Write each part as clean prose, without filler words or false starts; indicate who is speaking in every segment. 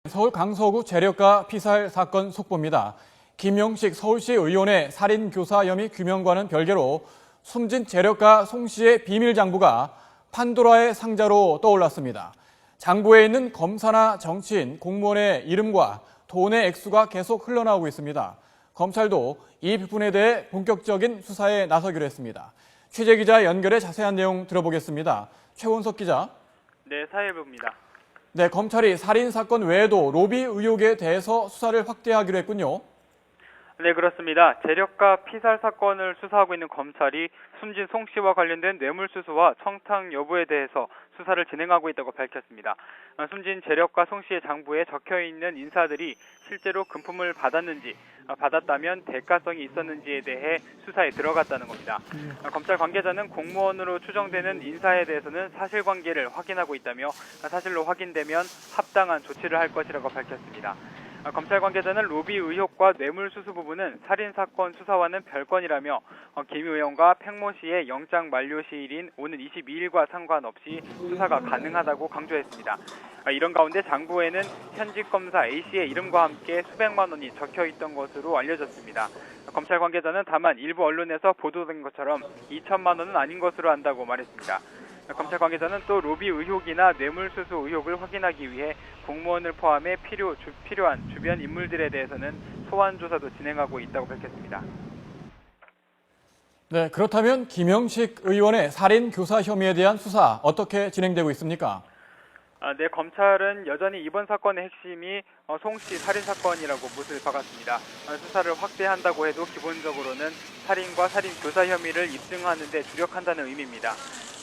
Speaker 1: 서울 강서구 재력가 피살 사건 속보입니다. 김영식 서울시 의원의 살인 교사 혐의 규명과는 별개로 숨진 재력가 송 씨의 비밀 장부가 판도라의 상자로 떠올랐습니다. 장부에 있는 검사나 정치인, 공무원의 이름과 돈의 액수가 계속 흘러나오고 있습니다. 검찰도 이 부분에 대해 본격적인 수사에 나서기로 했습니다. 취재기자 연결해 자세한 내용 들어보겠습니다. 최원석 기자.
Speaker 2: 네, 사회부입니다.
Speaker 1: 네, 검찰이 살인 사건 외에도 로비 의혹에 대해서 수사를 확대하기로 했군요.
Speaker 2: 네, 그렇습니다. 재력가 피살 사건을 수사하고 있는 검찰이 숨진 송 씨와 관련된 뇌물수수와 청탁 여부에 대해서 수사를 진행하고 있다고 밝혔습니다. 숨진 재력가 송 씨의 장부에 적혀있는 인사들이 실제로 금품을 받았는지, 받았다면 대가성이 있었는지에 대해 수사에 들어갔다는 겁니다. 검찰 관계자는 공무원으로 추정되는 인사에 대해서는 사실관계를 확인하고 있다며 사실로 확인되면 합당한 조치를 할 것이라고 밝혔습니다. 검찰 관계자는 로비 의혹과 뇌물수수 부분은 살인사건 수사와는 별건이라며 김 의원과 팽모 씨의 영장 만료 시일인 오는 22일과 상관없이 수사가 가능하다고 강조했습니다. 이런 가운데 장부에는 현직 검사 A씨의 이름과 함께 수백만 원이 적혀있던 것으로 알려졌습니다. 검찰 관계자는 다만 일부 언론에서 보도된 것처럼 2천만 원은 아닌 것으로 안다고 말했습니다. 검찰 관계자는 또 로비 의혹이나 뇌물수수 의혹을 확인하기 위해 공무원을 포함해 필요한 주변 인물들에 대해서는 소환 조사도 진행하고 있다고 밝혔습니다.
Speaker 1: 네, 그렇다면 김영식 의원의 살인 교사 혐의에 대한 수사 어떻게 진행되고 있습니까?
Speaker 2: 네, 검찰은 여전히 이번 사건의 핵심이 송 씨 살인 사건이라고 못을 박았습니다. 수사를 확대한다고 해도 기본적으로는 살인과 살인 교사 혐의를 입증하는 데 주력한다는 의미입니다.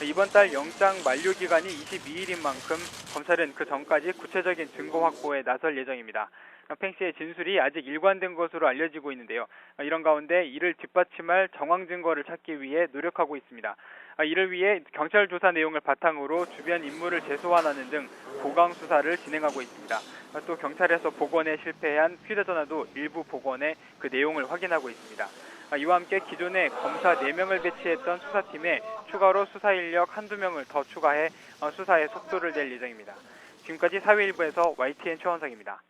Speaker 2: 이번 달 영장 만료 기간이 22일인 만큼 검찰은 그 전까지 구체적인 증거 확보에 나설 예정입니다. 팽 씨의 진술이 아직 일관된 것으로 알려지고 있는데요. 이런 가운데 이를 뒷받침할 정황 증거를 찾기 위해 노력하고 있습니다. 이를 위해 경찰 조사 내용을 바탕으로 주변 인물을 재소환하는 등 보강 수사를 진행하고 있습니다. 또 경찰에서 복원에 실패한 휴대전화도 일부 복원해 그 내용을 확인하고 있습니다. 이와 함께 기존에 검사 4명을 배치했던 수사팀에 추가로 수사 인력 한두 명을 더 추가해 수사에 속도를 낼 예정입니다. 지금까지 사회일부에서 YTN 최원석입니다.